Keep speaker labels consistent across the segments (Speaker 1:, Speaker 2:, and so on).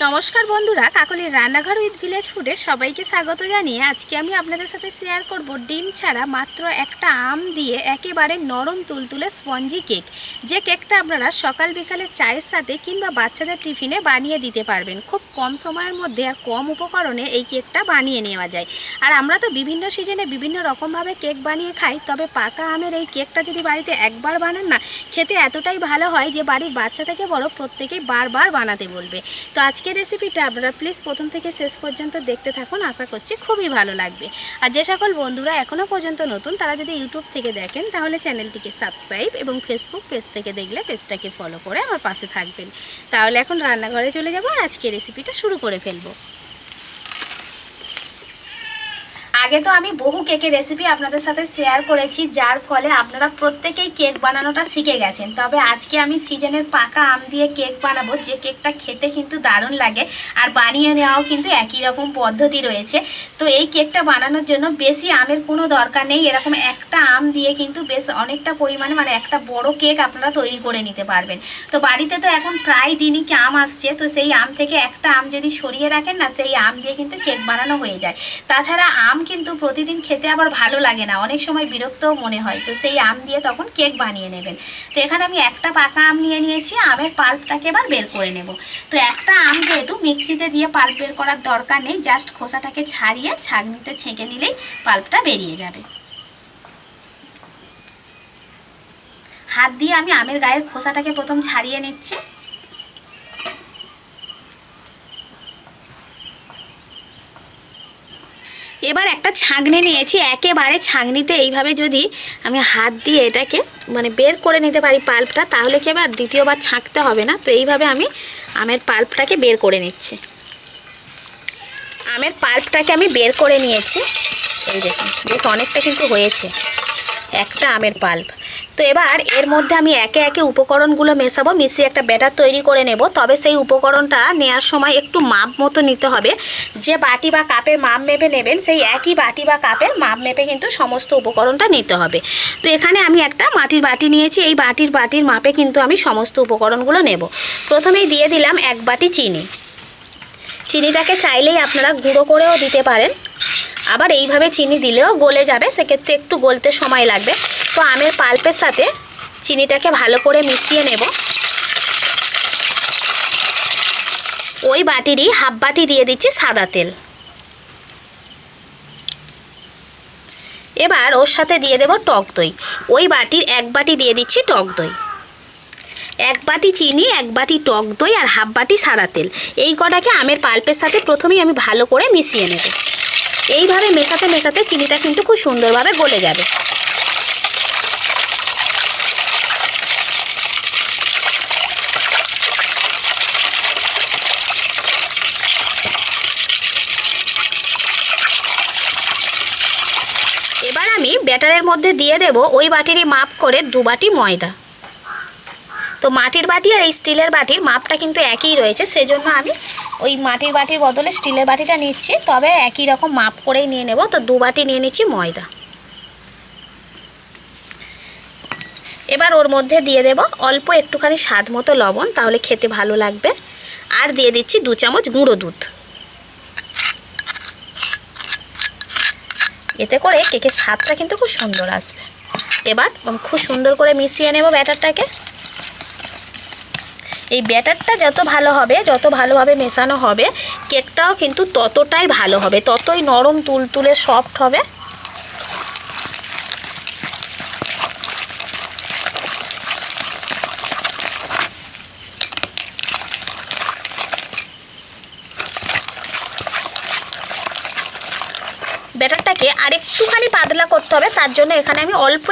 Speaker 1: নমস্কার বন্ধুরা, কাকলির রান্নাঘর উইথ ভিলেজ ফুডে সবাইকে স্বাগত জানিয়ে আজকে আমি আপনাদের সাথে শেয়ার করব ডিম ছাড়া মাত্র একটা আম দিয়ে একেবারে নরম তুলতুলে স্পঞ্জি কেক। যে কেকটা আপনারা সকাল বিকালে চায়ের সাথে কিংবা বাচ্চাদের টিফিনে বানিয়ে দিতে পারবেন। খুব কম সময়ের মধ্যে আর কম উপকরণে এই কেকটা বানিয়ে নেওয়া যায়। আর আমরা তো বিভিন্ন সিজনে বিভিন্ন রকমভাবে কেক বানিয়ে খাই, তবে পাকা আমের এই কেকটা যদি বাড়িতে একবার বানান না, খেতে এতটাই ভালো হয় যে বাড়ির বাচ্চা থেকে বড় প্রত্যেকেই বারবার বানাতে বলবে। তো আজকের রেসিপিটা আপনারা প্লিজ প্রথম থেকে শেষ পর্যন্ত দেখতে থাকুন, আশা করছি খুবই ভালো লাগবে। আর যে সকল বন্ধুরা এখনও পর্যন্ত নতুন তারা যদি ইউটিউব থেকে দেখেন তাহলে চ্যানেলটিকে সাবস্ক্রাইব এবং ফেসবুক পেজ থেকে দেখলে পেজটাকে ফলো করে আমার পাশে থাকবেন। তাহলে এখন রান্নাঘরে চলে যাব আর আজকের রেসিপিটা শুরু করে ফেলবো। আগে তো আমি বহু কেকের রেসিপি আপনাদের সাথে শেয়ার করেছি, যার ফলে আপনারা প্রত্যেকেই কেক বানানোটা শিখে গেছেন। তবে আজকে আমি সিজনের পাকা আম দিয়ে কেক বানাবো, যে কেকটা খেতে কিন্তু দারুণ লাগে আর বানিয়ে নেওয়াও কিন্তু একই রকম পদ্ধতি রয়েছে। তো এই কেকটা বানানোর জন্য বেশি আমের কোনো দরকার নেই। এরকম একটা আম দিয়ে কিন্তু বেশ অনেকটা পরিমাণে মানে একটা বড় কেক আপনারা তৈরি করে নিতে পারবেন। তো বাড়িতে তো এখন প্রায় দিনই আম আসছে, তো সেই আম থেকে একটা আম যদি সরিয়ে রাখেন না, সেই আম দিয়ে কিন্তু কেক বানানো হয়ে যায়। তাছাড়া আম কিন্তু প্রতিদিন খেতে আবার ভালো লাগে না, অনেক সময় বিরক্তও মনে হয়। তো সেই আম দিয়ে তখন কেক বানিয়ে নেবেন। তো এখানে আমি একটা পাকা আম নিয়ে নিয়েছি, আমের পাল্পটাকে এবার বের করে নেব। তো একটা আম যেহেতু মিক্সিতে দিয়ে পাল্প বের করার দরকার নেই, জাস্ট খোসাটাকে ছাড়িয়ে ছাঁকনিতে ছেঁকে নিলেই পাল্পটা বেরিয়ে যাবে। হাত দিয়ে আমি আমের গায়ের খোসাটাকে প্রথম ছাড়িয়ে নিচ্ছি। এবার একটা ছাঁকনি নিয়েছি, একেবারে ছাঁকনিতে এইভাবে যদি আমি হাত দিয়ে এটাকে মানে বের করে নিতে পারি পাল্পটা, তাহলে কি এবার দ্বিতীয়বার ছাঁকতে হবে না। তো এইভাবে আমি আমের পাল্পটাকে বের করে নিচ্ছি। আমের পাল্পটাকে আমি বের করে নিয়েছি, এই দেখুন বেশ অনেকটা কিন্তু হয়েছে একটা আমের পাল্প। তো এবার এর মধ্যে আমি একে একে উপকরণগুলো মেশাবো, মিশিয়ে একটা ব্যাটার তৈরি করে নেব। তবে সেই উপকরণটা নেওয়ার সময় একটু মাপ মতো নিতে হবে। যে বাটি বা কাপের মাপ মেপে নেবেন, সেই একই বাটি বা কাপের মাপ মেপে কিন্তু সমস্ত উপকরণটা নিতে হবে। তো এখানে আমি একটা মাটির বাটি নিয়েছি, এই বাটির মাপে কিন্তু আমি সমস্ত উপকরণগুলো নেব। প্রথমেই দিয়ে দিলাম এক বাটি চিনি। চিনিটাকে চাইলেই আপনারা গুঁড়ো করেও দিতে পারেন, আবার এইভাবে চিনি দিলেও গলে যাবে, সেক্ষেত্রে একটু গলতে সময় লাগবে। তো আমের পাল্পের সাথে চিনিটাকে ভালো করে মিশিয়ে নেব। ওই বাটিরই হাফ বাটি দিয়ে দিচ্ছি সাদা তেল। এবার ওর সাথে দিয়ে দেব টক দই। ওই বাটির এক বাটি দিয়ে দিচ্ছি টক দই। এক বাটি চিনি, এক বাটি টক দই আর হাফ বাটি সাদা তেল, এই কটাকে আমের পাল্পের সাথে প্রথমেই আমি ভালো করে মিশিয়ে নেব। এইভাবে মেশাতে মেশাতে চিনিটা কিন্তু খুব সুন্দরভাবে গলে যাবে। এবার আমি ব্যাটারের মধ্যে দিয়ে দেব ওই বাটিরই মাপ করে 2 বাটি ময়দা। তো মাটির বাটি আর এই স্টিলের বাটির মাপটা কিন্তু একই রয়েছে, সেজন্য আমি ওই মাটির বাটির বদলে স্টিলের বাটিটা নিচ্ছি, তবে একই রকম মাপ করেই নিয়ে নেব। তো 2 বাটি নিয়ে নিচ্ছি ময়দা। এবার ওর মধ্যে দিয়ে দেব অল্প একটুখানি স্বাদ মতো লবণ, তাহলে খেতে ভালো লাগবে। আর দিয়ে দিচ্ছি 2 চামচ গুঁড়ো দুধ। এতে করে কেকের স্বাদটা কিন্তু খুব সুন্দর আসবে। এবার খুব সুন্দর করে মিশিয়ে নেব ব্যাটারটাকে। এই ব্যাটারটা যত ভালো হবে, যত ভালোভাবে মেশানো হবে, কেকটাও কিন্তু ততটাই ভালো হবে, ততই নরম তুলতুলে সফট হবে। ব্যাটারটাকে আর একটুখানি পাতলা করতে হবে, তার জন্য এখানে আমি অল্প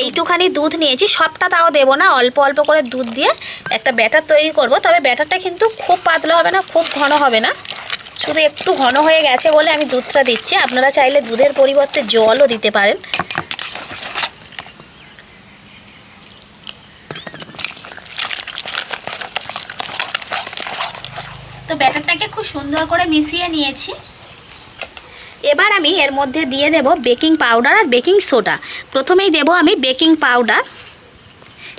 Speaker 1: এইটুখানি দুধ নিয়েছি। সবটা তাও দেবো না, অল্প অল্প করে দুধ দিয়ে একটা ব্যাটার তৈরি করব। তবে ব্যাটারটা কিন্তু খুব পাতলা হবে না, খুব ঘন হবে না, শুধু একটু ঘন হয়ে গেছে বলে আমি দুধটা দিচ্ছি। আপনারা চাইলে দুধের পরিবর্তে জলও দিতে পারেন। তো ব্যাটারটাকে খুব সুন্দর করে মিশিয়ে নিয়েছি। এবার আমি এর মধ্যে দিয়ে দেব বেকিং পাউডার আর বেকিং সোডা। প্রথমেই দেব আমি বেকিং পাউডার।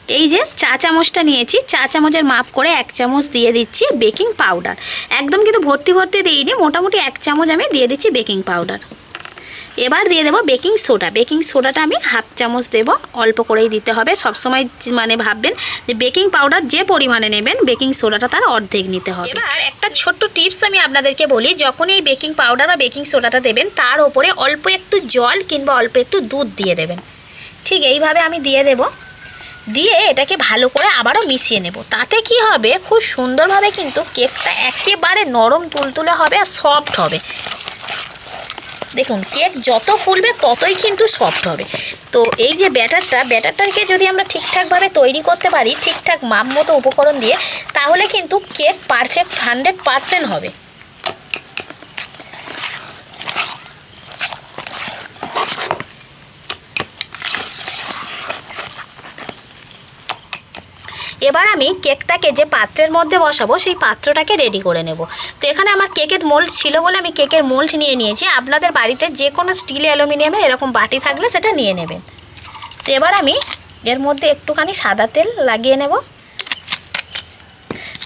Speaker 1: এই যে চা চামচটা নিয়েছি, চা চামচের মাপ করে 1 চামচ দিয়ে দিচ্ছি বেকিং পাউডার। একদম কিন্তু ভর্তি ভর্তি দিইনি, মোটামুটি 1 চামচ আমি দিয়ে দিচ্ছি বেকিং পাউডার। এবার দিয়ে দেবো বেকিং সোডা। বেকিং সোডাটা আমি 1/2 চামচ দেবো, অল্প করেই দিতে হবে। সবসময় মানে ভাববেন যে বেকিং পাউডার যে পরিমাণে নেবেন বেকিং সোডাটা তার অর্ধেক নিতে হবে। এবার একটা ছোট্ট টিপস আমি আপনাদেরকে বলি, যখন এই বেকিং পাউডার বা বেকিং সোডাটা দেবেন তার ওপরে অল্প একটু জল কিংবা অল্প একটু দুধ দিয়ে দেবেন। ঠিক এইভাবে আমি দিয়ে দেব, দিয়ে এটাকে ভালো করে আবারও মিশিয়ে নেব। তাতে কি হবে, খুব সুন্দরভাবে কিন্তু কেকটা একেবারে নরম তুলতুলে হবে আর সফট হবে। দেখুন কেক যত ফুলবে ততই কিন্তু সফট হবে। তো এই যে ব্যাটারটাকে যদি আমরা ঠিকঠাকভাবে তৈরি করতে পারি, ঠিকঠাক মাপ মতো উপকরণ দিয়ে, তাহলে কিন্তু কেক পারফেক্ট 100% হবে। এবার আমি কেকটাকে যে পাত্রের মধ্যে বসাবো সেই পাত্রটাকে রেডি করে নেব। তো এখানে আমার কেকের মোল্ড ছিল বলে আমি কেকের মোল্ড নিয়ে নিয়েছি। আপনাদের বাড়িতে যে কোনো স্টিল অ্যালুমিনিয়ামের এরকম বাটি থাকলে সেটা নিয়ে নেবেন। তো এবার আমি এর মধ্যে একটুখানি সাদা তেল লাগিয়ে নেব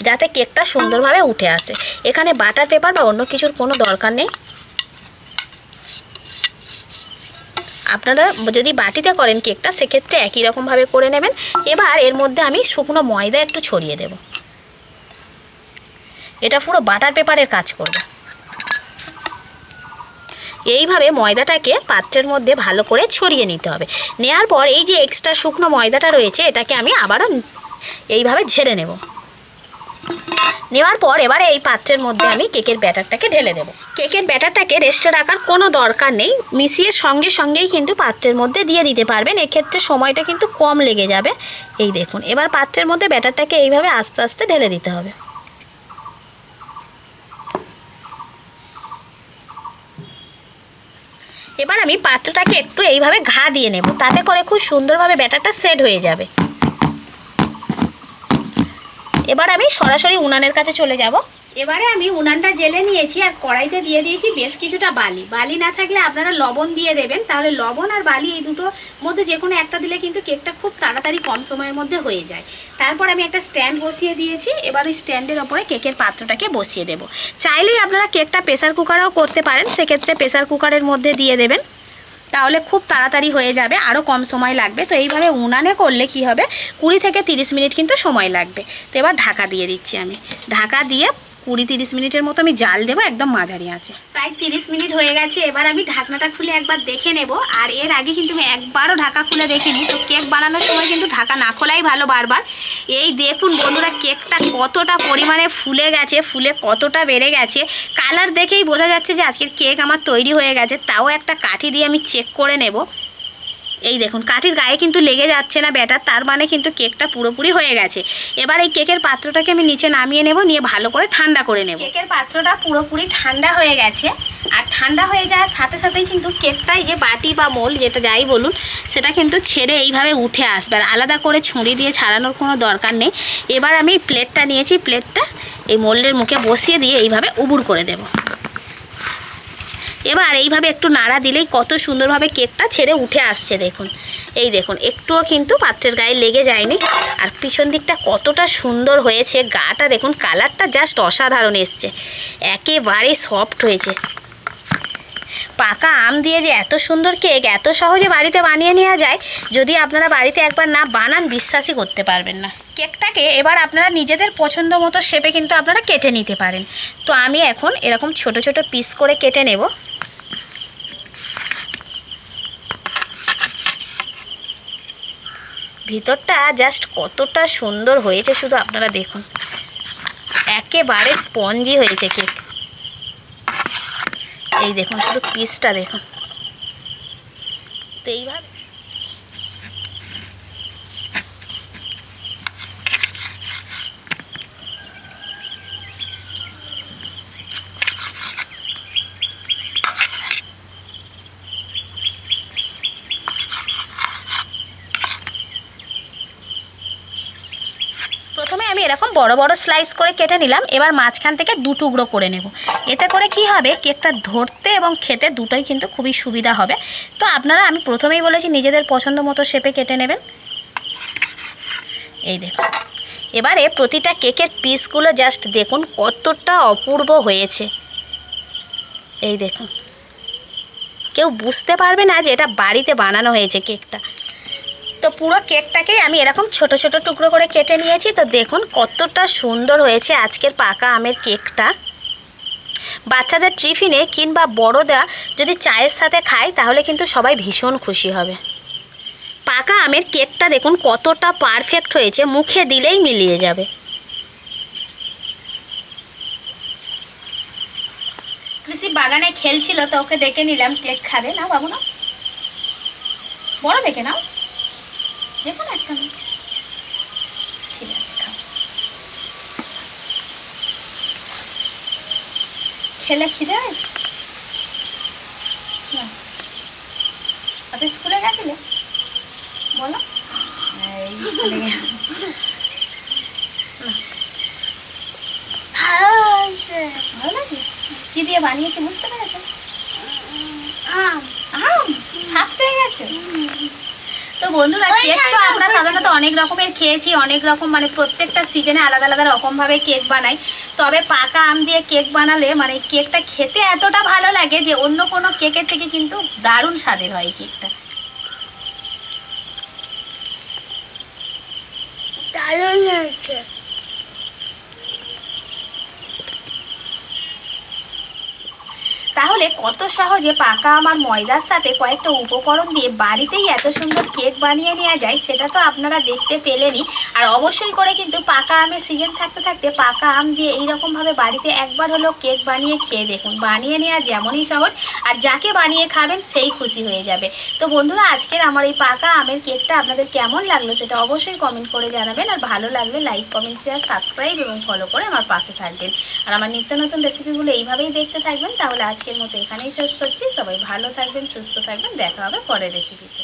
Speaker 1: যাতে কেকটা সুন্দরভাবে উঠে আসে। এখানে বাটার পেপার বা অন্য কিছুর কোনো দরকার নেই। আপনারা যদি বাটিতে করেন কেকটা সেক্ষেত্রে একই রকমভাবে করে নেবেন। এবার এর মধ্যে আমি শুকনো ময়দা একটু ছড়িয়ে দেব। এটা পুরো বাটার পেপারের কাজ করবে। এইভাবে ময়দাটাকে পাত্রের মধ্যে ভালো করে ছড়িয়ে নিতে হবে। নেওয়ার পর এই যে এক্সট্রা শুকনো ময়দাটা রয়েছে এটাকে আমি আবারও এইভাবে ঝেড়ে নেব। নেওয়ার পর এবারে এই পাত্রের মধ্যে আমি কেকের ব্যাটারটাকে ঢেলে দেব। কেকের ব্যাটারটাকে রেস্টে রাখার কোনো দরকার নেই, মিশিয়ে সঙ্গে সঙ্গেই কিন্তু পাত্রের মধ্যে দিয়ে দিতে পারবেন। এক্ষেত্রে সময়টা কিন্তু কম লেগে যাবে। এই দেখুন এবার পাত্রের মধ্যে ব্যাটারটাকে এইভাবে আস্তে আস্তে ঢেলে দিতে হবে। এবার আমি পাত্রটাকে একটু এইভাবে ঘা দিয়ে নেব, তাতে করে খুব সুন্দরভাবে ব্যাটারটা সেট হয়ে যাবে। এবার আমি সরাসরি উনানের কাছে চলে যাব। এবারে আমি উনানটা জেলে নিয়েছি আর কড়াইতে দিয়ে দিয়েছি বেশ কিছুটা বালি। বালি না থাকলে আপনারা লবণ দিয়ে দেবেন, তাহলে লবণ আর বালি এই দুটোর মধ্যে যে কোনো একটা দিলে কিন্তু কেকটা খুব তাড়াতাড়ি কম সময়ের মধ্যে হয়ে যায়। তারপর আমি একটা স্ট্যান্ড বসিয়ে দিয়েছি। এবার ওই স্ট্যান্ডের ওপরে কেকের পাত্রটাকে বসিয়ে দেব। চাইলেই আপনারা কেকটা প্রেসার কুকারেও করতে পারেন, সেক্ষেত্রে প্রেসার কুকারের মধ্যে দিয়ে দেবেন, তাহলে খুব তাড়াতাড়ি হয়ে যাবে, আরও কম সময় লাগবে। তো এইভাবে উনানে করলে কি হবে 20 থেকে 30 মিনিট কিন্তু সময় লাগবে। তো এবার ঢাকা দিয়ে দিচ্ছি আমি। ঢাকা দিয়ে 20-30 মিনিটের মতো আমি জাল দেবো, একদম মাঝারি আছে। প্রায় 30 মিনিট হয়ে গেছে। এবার আমি ঢাকনাটা খুলে একবার দেখে নেব। আর এর আগে কিন্তু আমি একবারও ঢাকা খুলে দেখিনি। তো কেক বানানোর সময় কিন্তু ঢাকা না খোলাই ভালো বারবার। এই দেখুন বন্ধুরা কেকটা কতটা পরিমাণে ফুলে গেছে, ফুলে কতটা বেড়ে গেছে। কালার দেখেই বোঝা যাচ্ছে যে আজকের কেক আমার তৈরি হয়ে গেছে। তাও একটা কাঠি দিয়ে আমি চেক করে নেব। এই দেখুন কাঠির গায়ে কিন্তু লেগে যাচ্ছে না ব্যাটার, তার মানে কিন্তু কেকটা পুরোপুরি হয়ে গেছে। এবার এই কেকের পাত্রটাকে আমি নিচে নামিয়ে নেব, নিয়ে ভালো করে ঠান্ডা করে নেব। কেকের পাত্রটা পুরোপুরি ঠান্ডা হয়ে গেছে। আর ঠান্ডা হয়ে যাওয়ার সাথে সাথেই কিন্তু কেকটাই যে বাটি বা মোল্ড যেটা যাই বলুন সেটা কিন্তু ছেড়ে এইভাবে উঠে আসবে। আর আলাদা করে ছুরি দিয়ে ছাড়ানোর কোনো দরকার নেই। এবার আমি প্লেটটা নিয়েছি, প্লেটটা এই মোল্ডের মুখে বসিয়ে দিয়ে এইভাবে উবুর করে দেব। এবার এইভাবে একটু নাড়া দিলেই কত সুন্দরভাবে কেকটা ছেড়ে উঠে আসছে। দেখুন এই দেখুন একটুও কিন্তু পাত্রের গায়ে লেগে যায়নি। আর পিছন দিকটা কতটা সুন্দর হয়েছে, গাটা দেখুন কালারটা জাস্ট অসাধারণ এসছে, একেবারে সফট হয়েছে। পাকা আম দিয়ে যে এত সুন্দর কেক এত সহজে বাড়িতে বানিয়ে নেওয়া যায়, যদি আপনারা বাড়িতে একবার না বানান বিশ্বাসই করতে পারবেন না। কেকটাকে এবার আপনারা নিজেদের পছন্দ মতো শেপে কিন্তু আপনারা কেটে নিতে পারেন। তো আমি এখন এরকম ছোট ছোট পিস করে কেটে নেব। ভিতরটা জাস্ট কতটা সুন্দর হয়েছে শুধু আপনারা দেখুন, একেবারে স্পঞ্জি হয়েছে কেক। এই দেখুন শুধু পিসটা দেখুন। তো এইভাবে প্রথমে আমি এরকম বড় বড় স্লাইস করে কেটে নিলাম। এবার মাঝখান থেকে 2 টুকরো করে নেব। এতে করে কি হবে কেকটা ধরতে এবং খেতে দুটোই কিন্তু খুবই সুবিধা হবে। তো আপনারা আমি প্রথমেই বলেছি নিজেদের পছন্দ মতো শেপে কেটে নেবেন। এই দেখুন, এবারে প্রতিটা কেকের পিসগুলো জাস্ট দেখুন কতটা অপূর্ব হয়েছে। এই দেখুন, কেউ বুঝতে পারবে না যে এটা বাড়িতে বানানো হয়েছে কেকটা। তো পুরো কেকটাকেই আমি এরকম ছোট ছোট টুকরো করে কেটে নিয়েছি। তো দেখুন কতটা সুন্দর হয়েছে আজকের পাকা আমের কেকটা। বাচ্চাদের টিফিনে কিংবা বড়রা যদি চায়ের সাথে খায় তাহলে কিন্তু সবাই ভীষণ খুশি হবে। পাকা আমের কেকটা দেখুন কতটা পারফেক্ট হয়েছে, মুখে দিলেই মিলিয়ে যাবে। কৃষি বাগানে খেলছিল, তো ওকে ডেকে নিলাম, কেক খাবে না বাবু? না, বড় দেখে নাও, যে কোনো একটা। ঠিক আছে, খাও। খেলে খিদে হয়েছে? আপনি স্কুলে গেছিলে? বলো। ভালো লাগে? কি দিয়ে বানিয়েছি বুঝতে পেরেছো? আম। স্বাদ পেয়ে গেছে? তো বন্ধুরা, কেক তো আমরা সাধারণত অনেক রকমের খেয়েছি, অনেক রকম মানে প্রত্যেকটা সিজনে আলাদা আলাদা রকমভাবে কেক বানাই। তবে পাকা আম দিয়ে কেক বানালে মানে কেকটা খেতে এতটা ভালো লাগে যে অন্য কোনো কেকের থেকে কিন্তু দারুণ স্বাদের হয় কেকটা। দারুণ হয়েছে। তাহলে কত সহজে পাকা আম আর ময়দার সাথে কয়েকটা উপকরণ দিয়ে বাড়িতেই এত সুন্দর কেক বানিয়ে নেওয়া যায়, সেটা তো আপনারা দেখতে পেলেনই। আর অবশ্যই করে কিন্তু পাকা আমের সিজন থাকতে থাকতে পাকা আম দিয়ে এইরকমভাবে বাড়িতে একবার হলো কেক বানিয়ে খেয়ে দেখুন। বানিয়ে নেওয়া যেমনই সহজ, আর যাকে বানিয়ে খাবেন সেই খুশি হয়ে যাবে। তো বন্ধুরা, আজকের আমার এই পাকা আমের কেকটা আপনাদের কেমন লাগলো সেটা অবশ্যই কমেন্ট করে জানাবেন। আর ভালো লাগলে লাইক, কমেন্ট, শেয়ার, সাবস্ক্রাইব এবং ফলো করে আমার পাশে থাকবেন। আর আমার নিত্য নতুন রেসিপিগুলো এইভাবেই দেখতে থাকবেন। তাহলে আজকের মতো এখানেই শেষ করছি। সবাই ভালো থাকবেন, সুস্থ থাকবেন, দেখা হবে পরের রেসিপিতে।